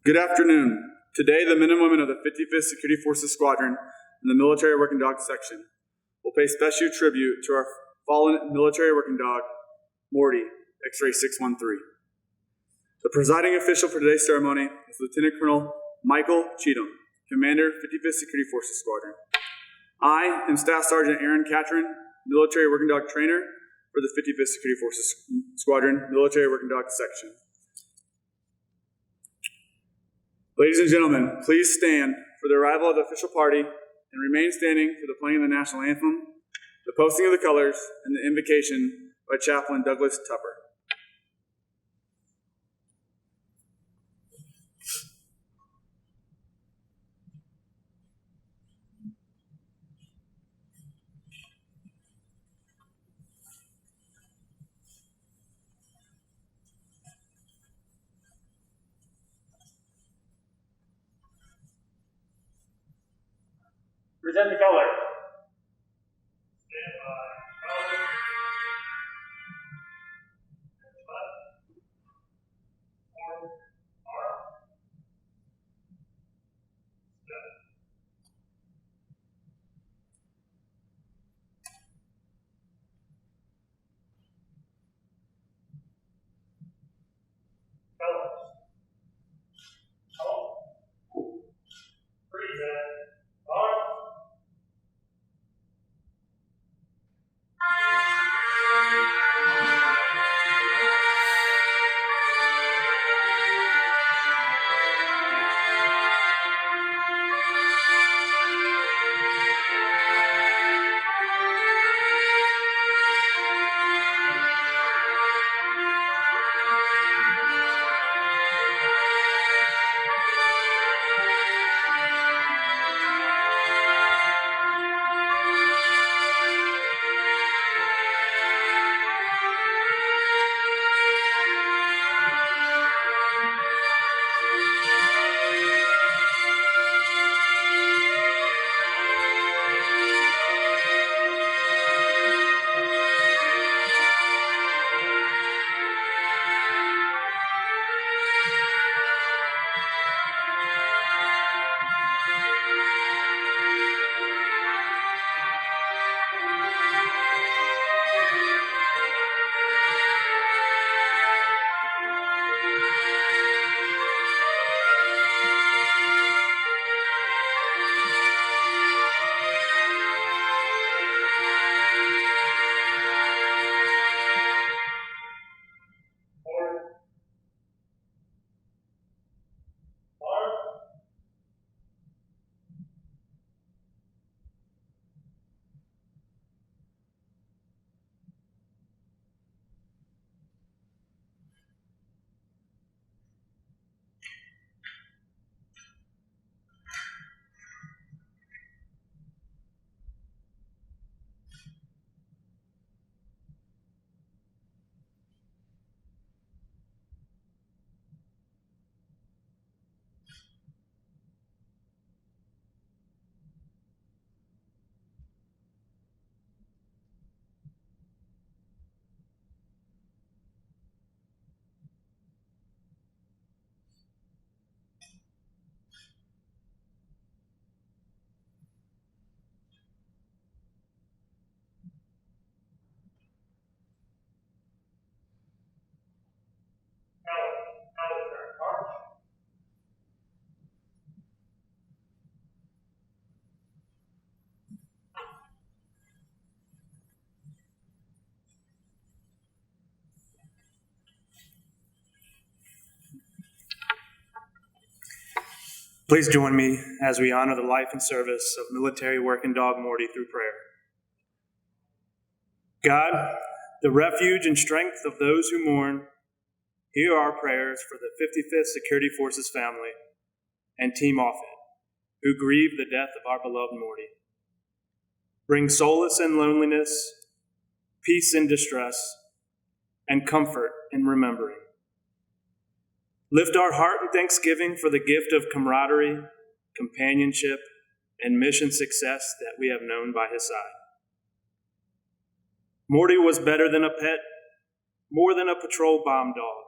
Good afternoon. Today, the men and women of the 55th Security Forces Squadron in the Military Working Dog section will pay special tribute to our fallen military working dog, Morty, X-ray 613. The presiding official for today's ceremony is Lieutenant Colonel Michael Cheatham, Commander, 55th Security Forces Squadron. I am Staff Sergeant Aaron Catron, Military Working Dog Trainer for the 55th Security Forces Squadron, Military Working Dog section. Ladies and gentlemen, please stand for the arrival of the official party and remain standing for the playing of the national anthem, the posting of the colors, and the invocation by Chaplain Douglas Tupper. Present the colors. Stand by. Colors. Left. Forward. Arm. Step. Colors. Home. Present. Arm. Please join me as we honor the life and service of Military Working Dog Morty through prayer. God, the refuge and strength of those who mourn, hear our prayers for the 55th Security Forces family and Team Offit, who grieve the death of our beloved Morty. Bring solace in loneliness, peace in distress, and comfort in remembering. Lift our heart in thanksgiving for the gift of camaraderie, companionship, and mission success that we have known by his side. Morty was better than a pet, more than a patrol bomb dog.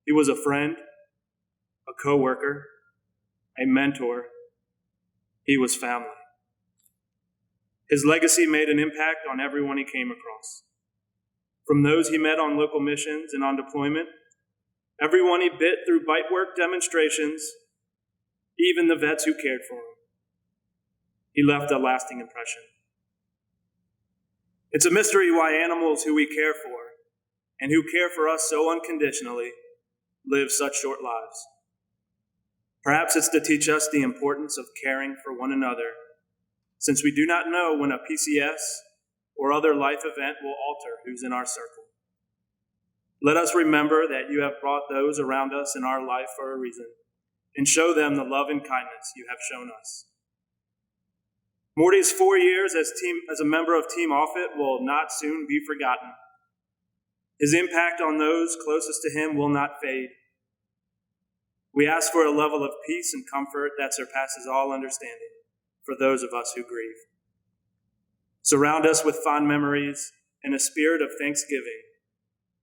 He was a friend, a co-worker, a mentor. He was family. His legacy made an impact on everyone he came across. From those he met on local missions and on deployment, everyone he bit through bite work demonstrations, even the vets who cared for him. He left a lasting impression. It's a mystery why animals who we care for and who care for us so unconditionally live such short lives. Perhaps it's to teach us the importance of caring for one another, since we do not know when a PCS or other life event will alter who's in our circle. Let us remember that you have brought those around us in our life for a reason, and show them the love and kindness you have shown us. Morty's 4 years as a member of Team Offutt will not soon be forgotten. His impact on those closest to him will not fade. We ask for a level of peace and comfort that surpasses all understanding for those of us who grieve. Surround us with fond memories and a spirit of thanksgiving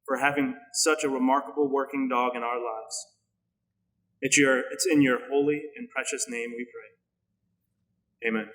for having such a remarkable working dog in our lives. It's in your holy and precious name we pray. Amen.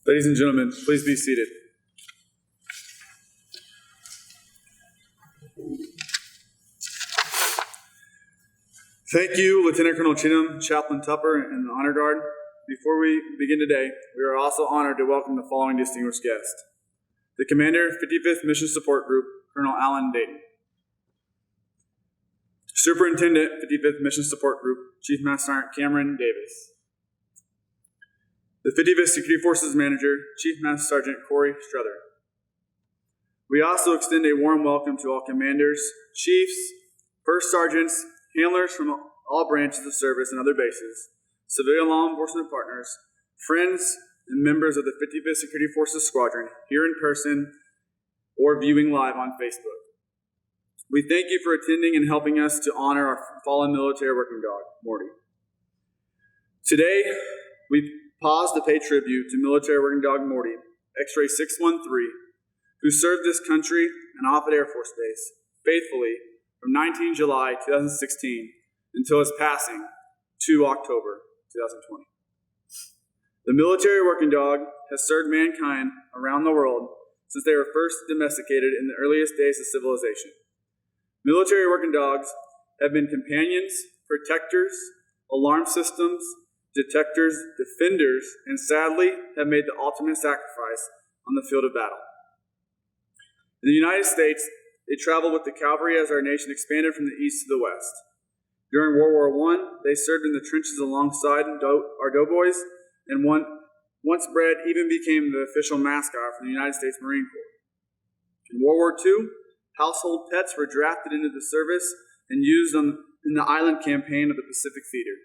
Ladies and gentlemen, please be seated. Thank you, Lieutenant Colonel Chinham, Chaplain Tupper, and the Honor Guard. Before we begin today, we are also honored to welcome the following distinguished guests. The Commander, 55th Mission Support Group, Colonel Alan Dayton. Superintendent, 55th Mission Support Group, Chief Master Sergeant Cameron Davis. The 55th Security Forces Manager, Chief Master Sergeant Corey Struther. We also extend a warm welcome to all commanders, chiefs, first sergeants, handlers from all branches of service and other bases, civilian law enforcement partners, friends, and members of the 55th Security Forces Squadron here in person or viewing live on Facebook. We thank you for attending and helping us to honor our fallen military working dog, Morty. Today, we pause to pay tribute to military working dog Morty, X-Ray 613, who served this country and Offutt Air Force Base faithfully from 19 July 2016 until his passing 2 October 2020. The military working dog has served mankind around the world since they were first domesticated in the earliest days of civilization. Military working dogs have been companions, protectors, alarm systems, detectors, defenders, and sadly have made the ultimate sacrifice on the field of battle. In the United States, they traveled with the cavalry as our nation expanded from the east to the west. During World War I, they served in the trenches alongside our doughboys, and once bred, even became the official mascot for the United States Marine Corps. In World War II, household pets were drafted into the service and used in the island campaign of the Pacific Theater,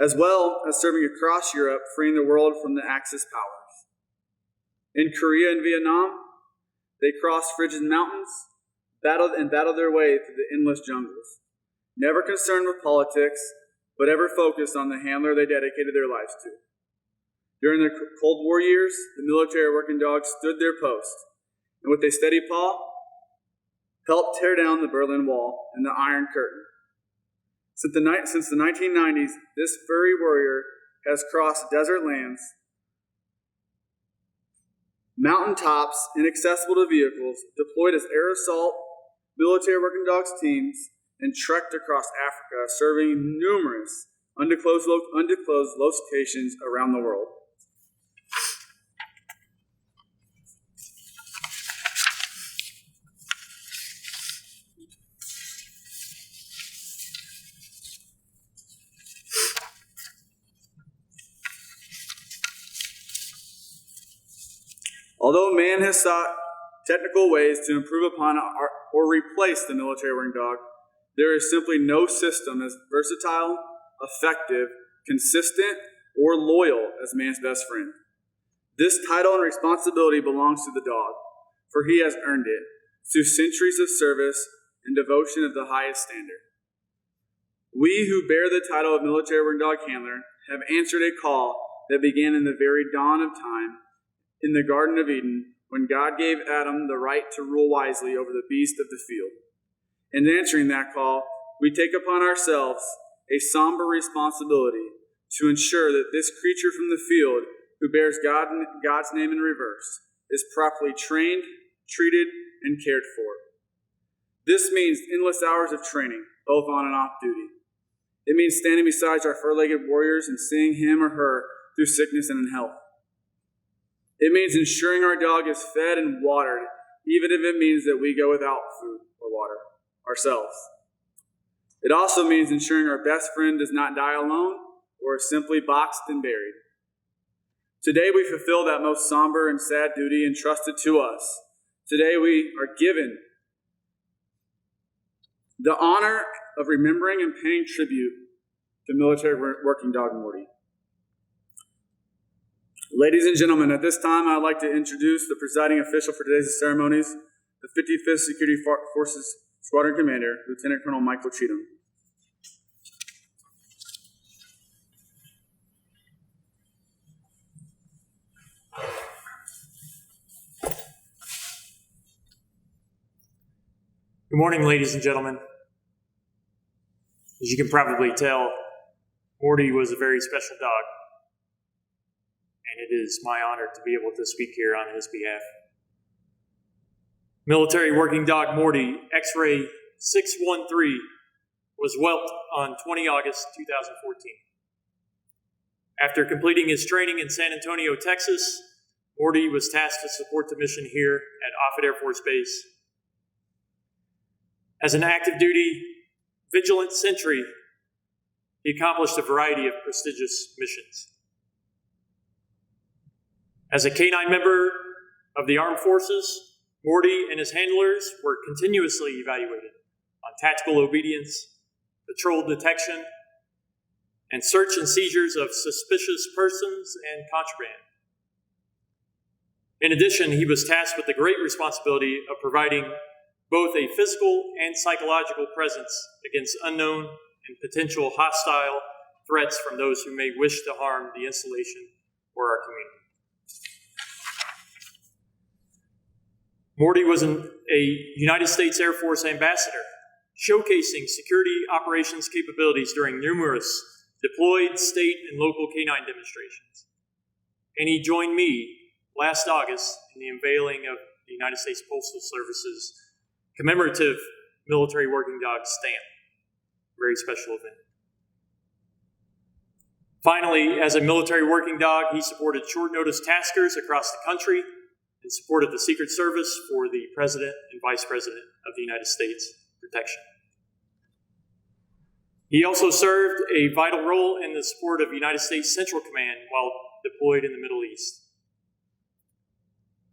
as well as serving across Europe, freeing the world from the Axis powers. In Korea and Vietnam, they crossed frigid mountains, battled their way through the endless jungles, never concerned with politics, but ever focused on the handler they dedicated their lives to. During the Cold War years, the military working dogs stood their post, and with a steady paw, helped tear down the Berlin Wall and the Iron Curtain. Since the 1990s, this furry warrior has crossed desert lands, mountaintops inaccessible to vehicles, deployed as air assault military working dogs teams, and trekked across Africa, serving numerous undisclosed locations around the world. Although man has sought technical ways to improve upon or replace the military working dog, there is simply no system as versatile, effective, consistent, or loyal as man's best friend. This title and responsibility belongs to the dog, for he has earned it through centuries of service and devotion of the highest standard. We who bear the title of military working dog handler have answered a call that began in the very dawn of time in the Garden of Eden, when God gave Adam the right to rule wisely over the beasts of the field. In answering that call, we take upon ourselves a somber responsibility to ensure that this creature from the field, who bears God's name in reverse, is properly trained, treated, and cared for. This means endless hours of training, both on and off duty. It means standing beside our fur-legged warriors and seeing him or her through sickness and in health. It means ensuring our dog is fed and watered, even if it means that we go without food or water ourselves. It also means ensuring our best friend does not die alone or is simply boxed and buried. Today we fulfill that most somber and sad duty entrusted to us. Today we are given the honor of remembering and paying tribute to Military Working Dog Morty. Ladies and gentlemen, at this time, I'd like to introduce the presiding official for today's ceremonies, the 55th Security Forces Squadron Commander, Lieutenant Colonel Michael Cheatham. Good morning, ladies and gentlemen. As you can probably tell, Morty was a very special dog, and it is my honor to be able to speak here on his behalf. Military Working Dog Morty, X-ray 613, was whelped on 20 August 2014. After completing his training in San Antonio, Texas, Morty was tasked to support the mission here at Offutt Air Force Base. As an active duty vigilant sentry, he accomplished a variety of prestigious missions. As a canine member of the armed forces, Morty and his handlers were continuously evaluated on tactical obedience, patrol detection, and search and seizures of suspicious persons and contraband. In addition, he was tasked with the great responsibility of providing both a physical and psychological presence against unknown and potential hostile threats from those who may wish to harm the installation or our community. Morty was a United States Air Force ambassador, showcasing security operations capabilities during numerous deployed state and local canine demonstrations. And he joined me last August in the unveiling of the United States Postal Service's Commemorative Military Working Dog stamp. Very special event. Finally, as a military working dog, he supported short-notice taskers across the country and supported the Secret Service for the President and Vice President of the United States protection. He also served a vital role in the support of United States Central Command while deployed in the Middle East.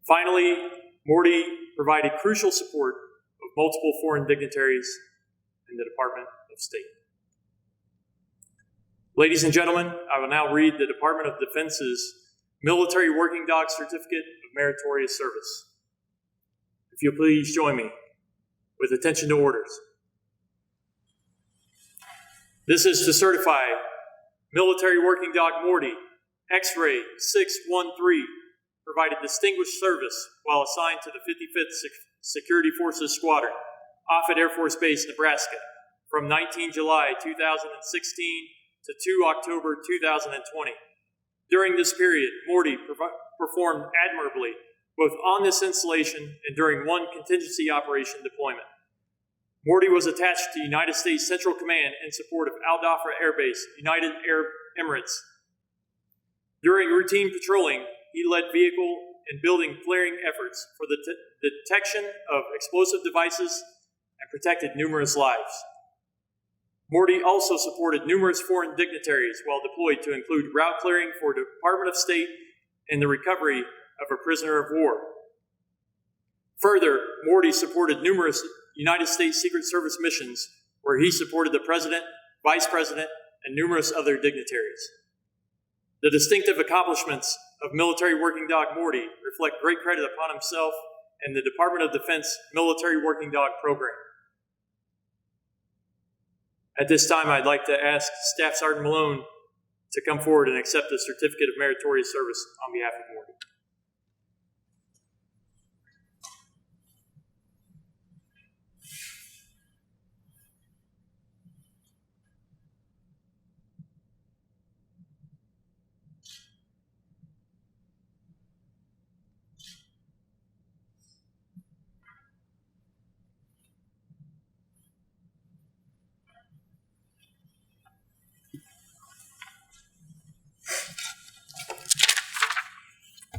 Finally, Morty provided crucial support of multiple foreign dignitaries in the Department of State. Ladies and gentlemen, I will now read the Department of Defense's Military Working Dog Certificate of Meritorious Service. If you'll please join me with attention to orders. This is to certify Military Working Dog Morty, X-Ray 613, provided distinguished service while assigned to the 55th Security Forces Squadron, Offutt Air Force Base, Nebraska, from 19 July 2016 to 2 October 2020. During this period, Morty performed admirably both on this installation and during one contingency operation deployment. Morty was attached to United States Central Command in support of Al Dhafra Air Base, United Arab Emirates. During routine patrolling, he led vehicle and building clearing efforts for the detection of explosive devices and protected numerous lives. Morty also supported numerous foreign dignitaries while deployed to include route clearing for the Department of State and the recovery of a prisoner of war. Further, Morty supported numerous United States Secret Service missions where he supported the President, Vice President, and numerous other dignitaries. The distinctive accomplishments of Military Working Dog Morty reflect great credit upon himself and the Department of Defense Military Working Dog Program. At this time, I'd like to ask Staff Sergeant Malone to come forward and accept the Certificate of Meritorious Service on behalf of Morty.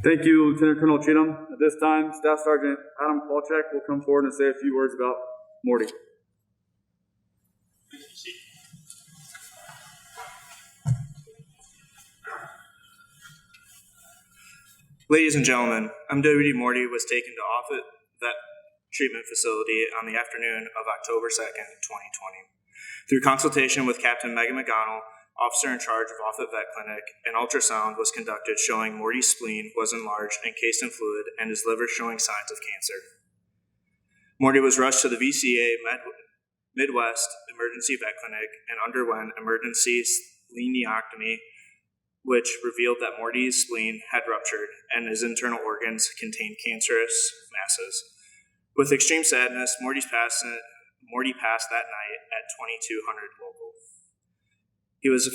Thank you, Lieutenant Colonel Cheatham. At this time, Staff Sergeant Adam Kolchak will come forward and say a few words about Morty. Ladies and gentlemen, MWD Morty was taken to Offutt Vet Treatment Facility on the afternoon of October 2nd, 2020. Through consultation with Captain Megan McGonnell, officer in charge of Offutt Vet Clinic, an ultrasound was conducted showing Morty's spleen was enlarged, encased in fluid, and his liver showing signs of cancer. Morty was rushed to the VCA Midwest Emergency Vet Clinic and underwent emergency splenectomy, which revealed that Morty's spleen had ruptured and his internal organs contained cancerous masses. With extreme sadness, Morty passed that night at 2200 local. He was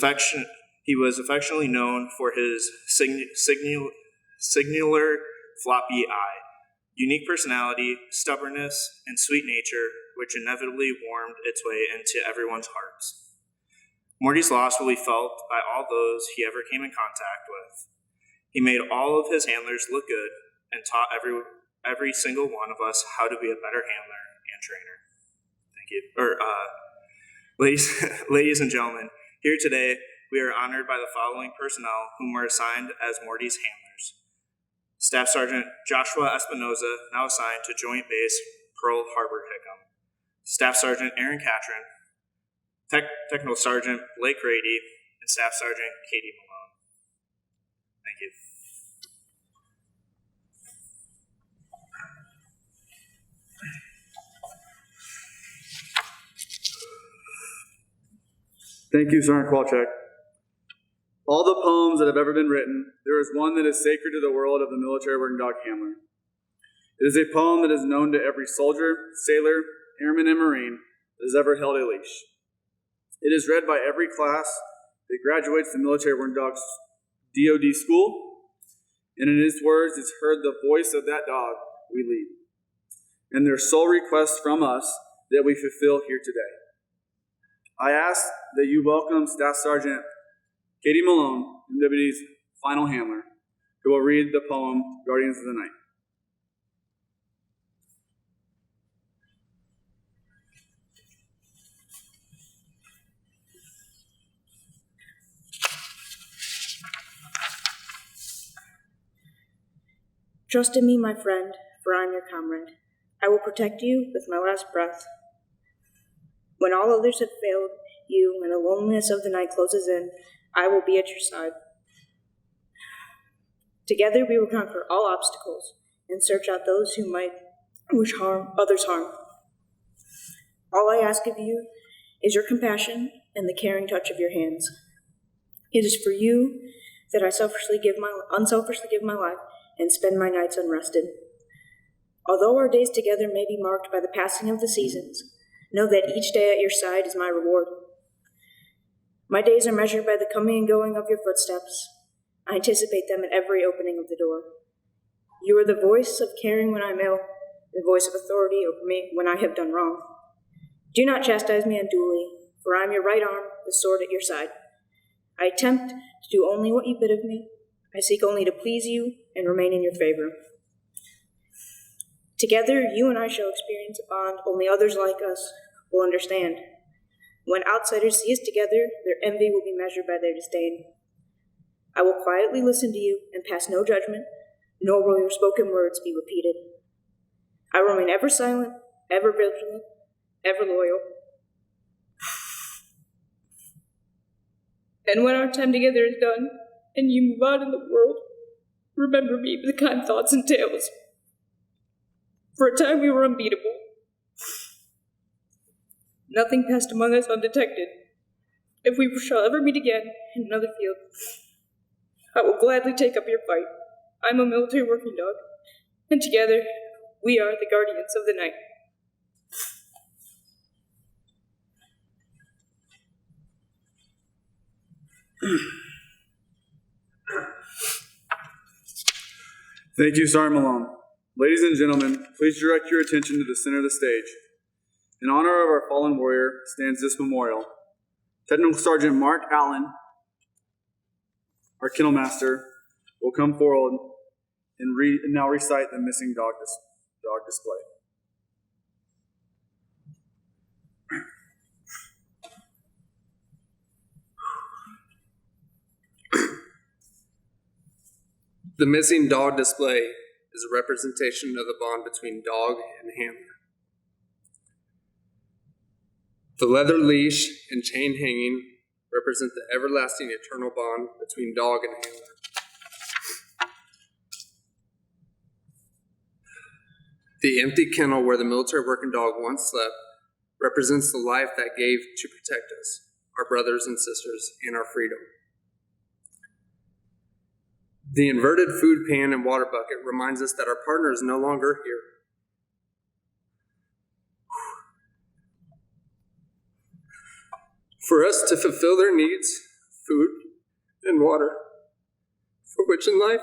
affectionately known for his singular floppy eye, unique personality, stubbornness, and sweet nature, which inevitably warmed its way into everyone's hearts. Morty's loss will be felt by all those he ever came in contact with. He made all of his handlers look good and taught every single one of us how to be a better handler and trainer. Thank you. Ladies and gentlemen, here today, we are honored by the following personnel whom were assigned as Morty's handlers. Staff Sergeant Joshua Espinoza, now assigned to Joint Base Pearl Harbor Hickam. Staff Sergeant Aaron Catron, Technical Sergeant Blake Grady, and Staff Sergeant Katie Malone. Thank you. Thank you, Sergeant Kolchak. All the poems that have ever been written, there is one that is sacred to the world of the Military Working Dog Handler. It is a poem that is known to every soldier, sailor, airman, and Marine that has ever held a leash. It is read by every class that graduates the Military Working Dog's DoD school, and in its words, it's heard the voice of that dog we lead, and their sole request from us that we fulfill here today. I ask that you welcome Staff Sergeant Katie Malone, MWD's final handler, who will read the poem Guardians of the Night. Trust in me, my friend, for I am your comrade. I will protect you with my last breath. When all others have failed you and the loneliness of the night closes in, I will be at your side. Together we will conquer all obstacles and search out those who might wish others harm. All I ask of you is your compassion and the caring touch of your hands. It is for you that I unselfishly give my life and spend my nights unrested. Although our days together may be marked by the passing of the seasons, know that each day at your side is my reward. My days are measured by the coming and going of your footsteps. I anticipate them at every opening of the door. You are the voice of caring when I'm ill, the voice of authority over me when I have done wrong. Do not chastise me unduly, for I am your right arm, the sword at your side. I attempt to do only what you bid of me. I seek only to please you and remain in your favor. Together, you and I shall experience a bond only others like us will understand. When outsiders see us together, their envy will be measured by their disdain. I will quietly listen to you and pass no judgment, nor will your spoken words be repeated. I will remain ever silent, ever vigilant, ever loyal. And when our time together is done, and you move on in the world, remember me with kind thoughts and tales. For a time we were unbeatable. Nothing passed among us undetected. If we shall ever meet again in another field, I will gladly take up your fight. I'm a military working dog, and together we are the guardians of the night. Thank you, Sergeant Malone. Ladies and gentlemen, please direct your attention to the center of the stage. In honor of our fallen warrior stands this memorial. Technical Sergeant Mark Allen, our kennel master, will come forward and now recite the missing dog display. The missing dog display is a representation of the bond between dog and handler. The leather leash and chain hanging represent the everlasting eternal bond between dog and handler. The empty kennel where the military working dog once slept represents the life that gave to protect us, our brothers and sisters, and our freedom. The inverted food pan and water bucket reminds us that our partner is no longer here. For us to fulfill their needs, food and water, for which in life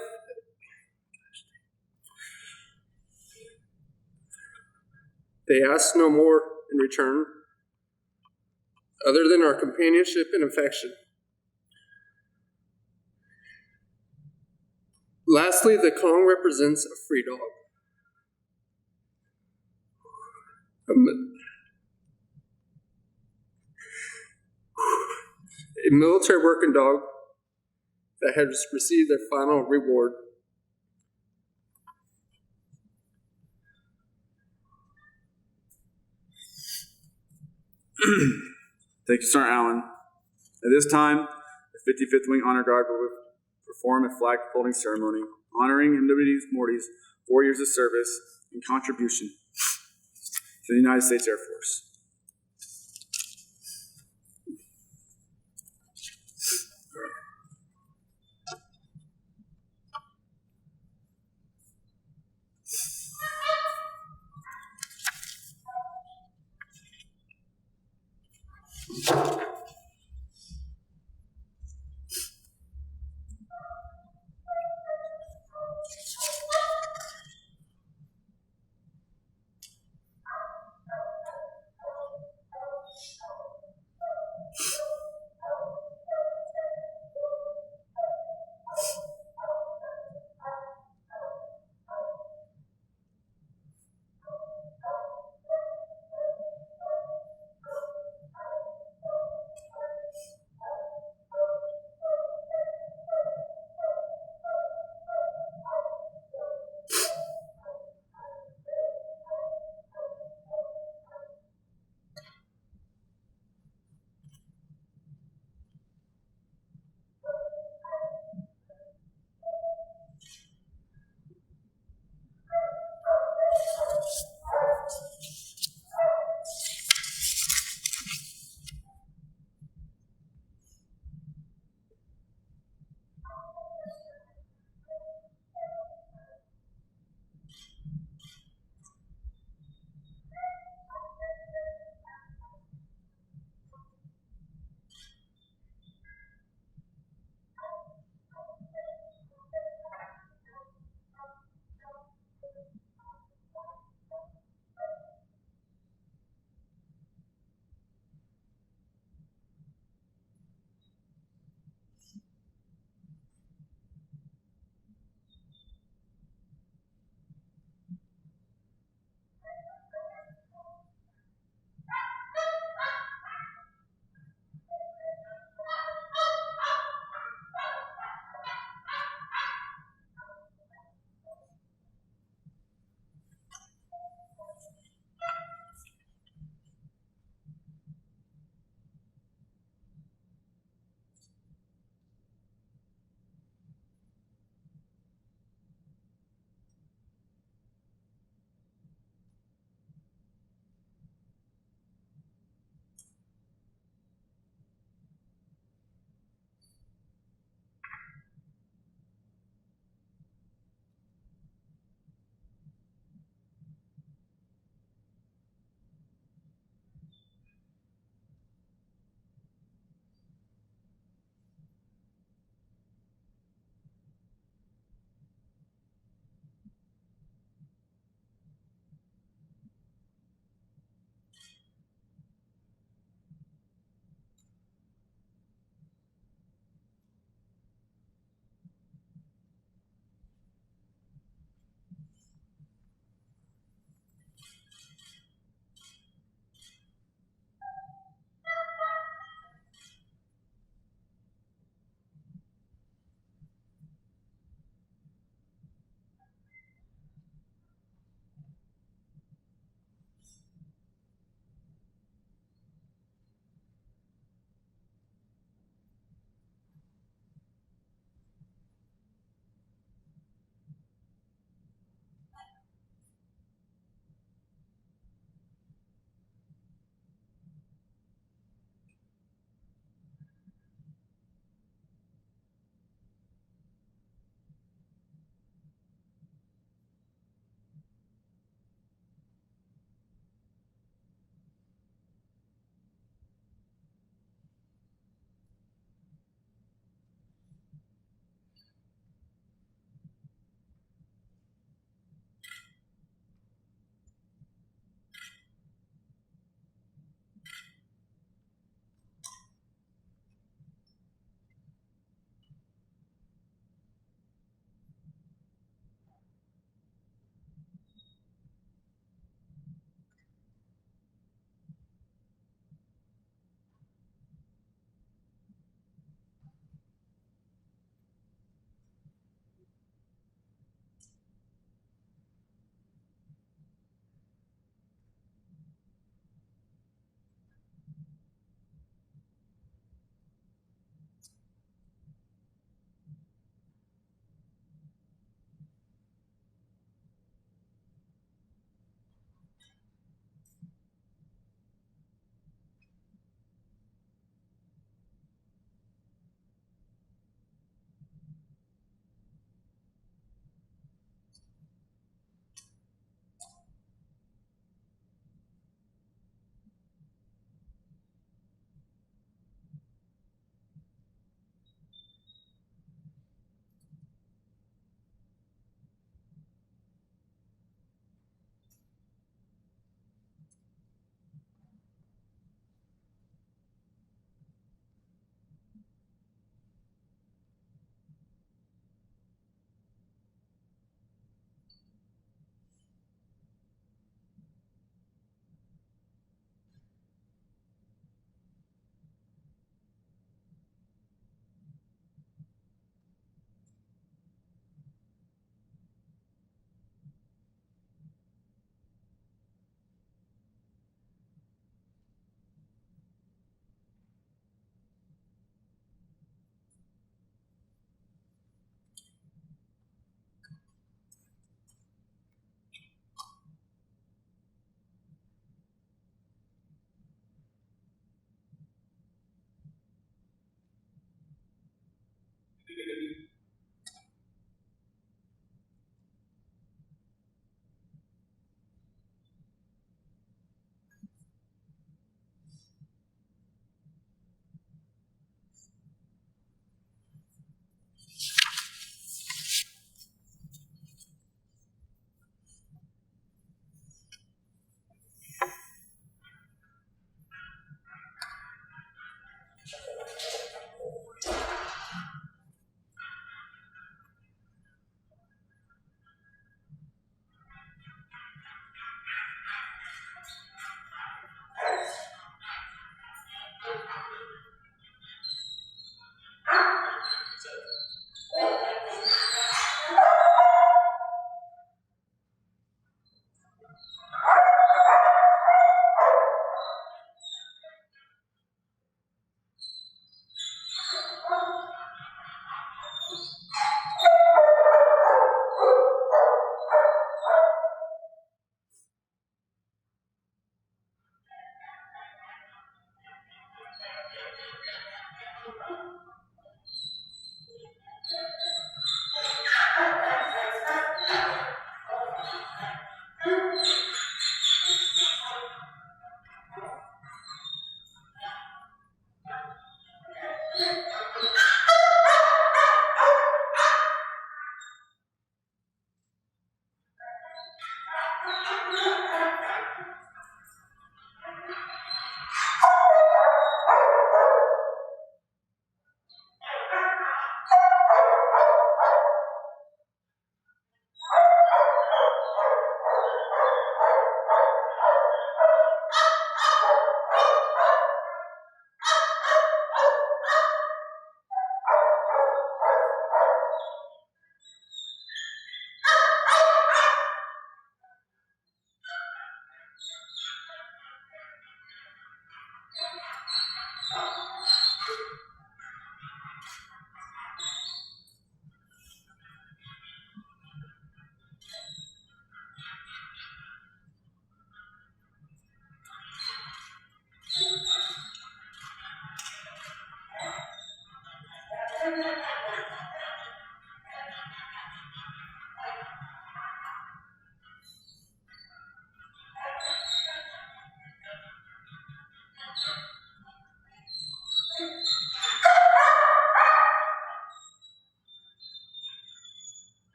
they ask no more in return, other than our companionship and affection. Lastly, the Kong represents a free dog. A military working dog that has received their final reward. Thank you, Sergeant Allen. At this time, the 55th Wing Honor Guard will perform a flag folding ceremony honoring MWD Morty's 4 years of service and contribution to the United States Air Force.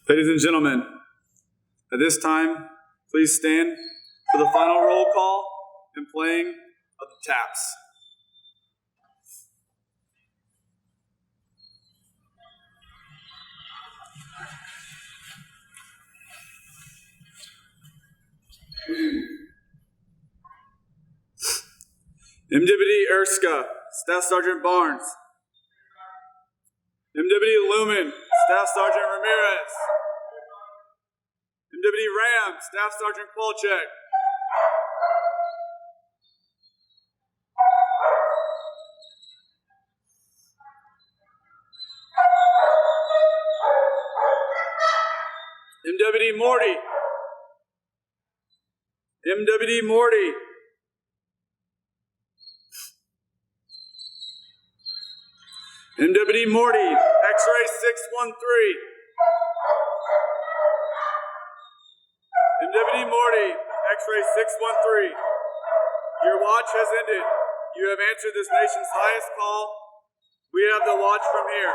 Ladies and gentlemen, at this time, please stand for the final roll call and playing of the taps. MWD Erska, Staff Sergeant Barnes. MWD Lumen, Staff Sergeant Ramirez. MWD Ram, Staff Sergeant Polchek. MWD Morty. MWD Morty. MWD Morty, X-ray 613. MWD Morty, X-ray 613. Your watch has ended. You have answered this nation's highest call. We have the watch from here.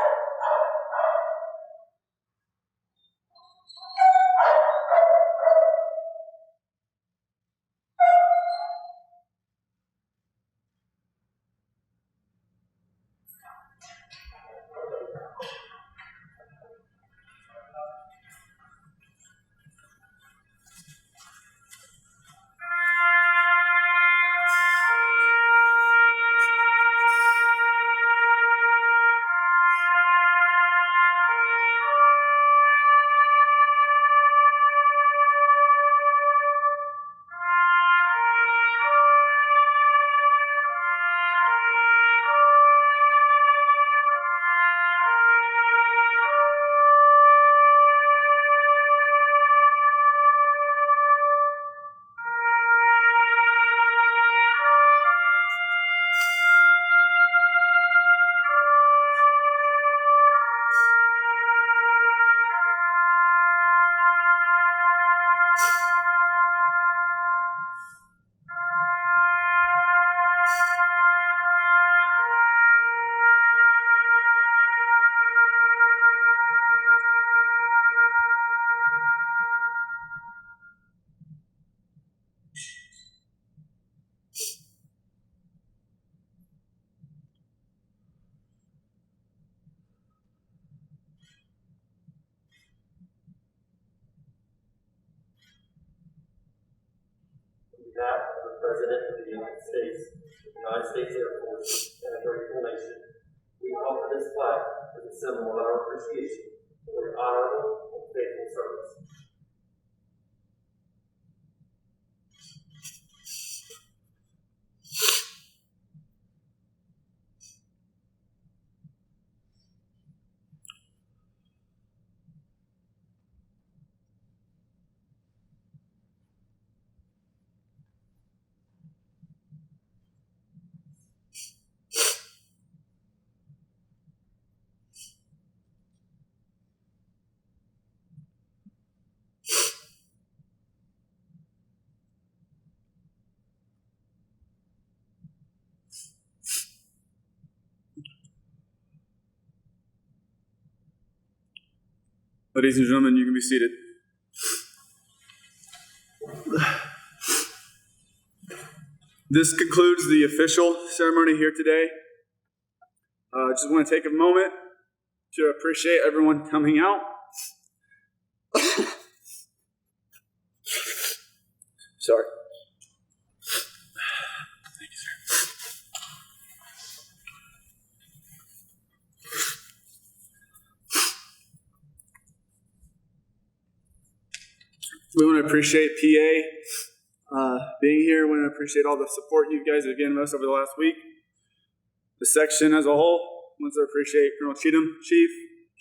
On behalf of the President of the United States Air Force, and a grateful nation, we offer this flag as a symbol of our appreciation for your honorable and faithful service. Ladies and gentlemen, you can be seated. This concludes the official ceremony here today. I just want to take a moment to appreciate everyone coming out. Sorry. Thank you, sir. We want to appreciate PA being here. We want to appreciate all the support you guys have given us over the last week. The section as a whole wants to appreciate Colonel Cheatham, Chief,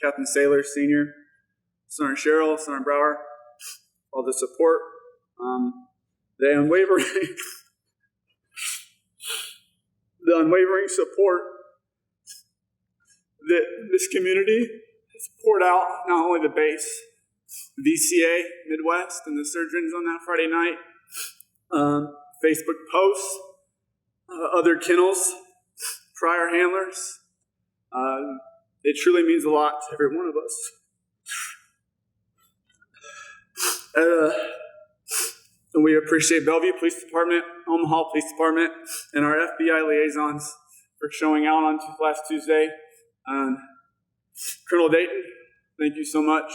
Captain Saylor, Senior, Sergeant Sherrill, Sergeant Brower, all the support. The unwavering support that this community has poured out, not only the base, VCA, Midwest, and the surgeons on that Friday night, Facebook posts, other kennels, prior handlers. It truly means a lot to every one of us. And we appreciate Bellevue Police Department, Omaha Police Department, and our FBI liaisons for showing out on last Tuesday. Colonel Dayton, thank you so much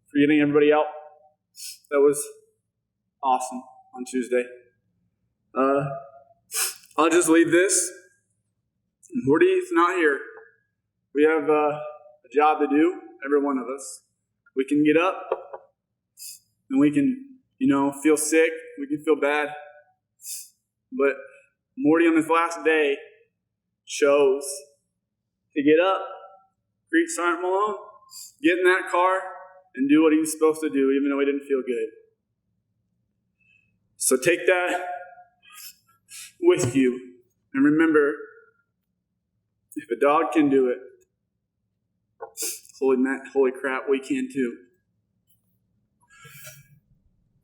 for getting everybody out. That was awesome on Tuesday. I'll just leave this. Morty's not here. We have a job to do, every one of us. We can get up and we can, feel sick. We can feel bad. But Morty on his last day chose to get up, greet Sergeant Malone, get in that car, and do what he was supposed to do, even though he didn't feel good. So take that with you. And remember, if a dog can do it, holy crap, we can too.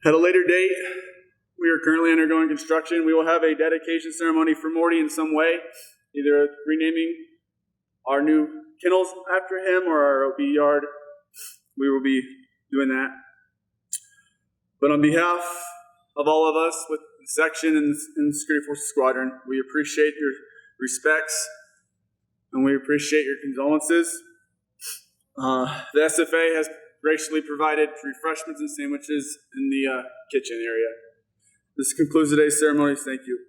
At a later date, we are currently undergoing construction. We will have a dedication ceremony for Morty in some way, either renaming our new kennels after him or our OB yard. We will be doing that. But on behalf of all of us with the section and the Security Forces Squadron, we appreciate your respects and we appreciate your condolences. The SFA has graciously provided refreshments and sandwiches in the kitchen area. This concludes today's ceremonies. Thank you.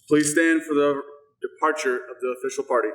Please stand for the departure of the official party.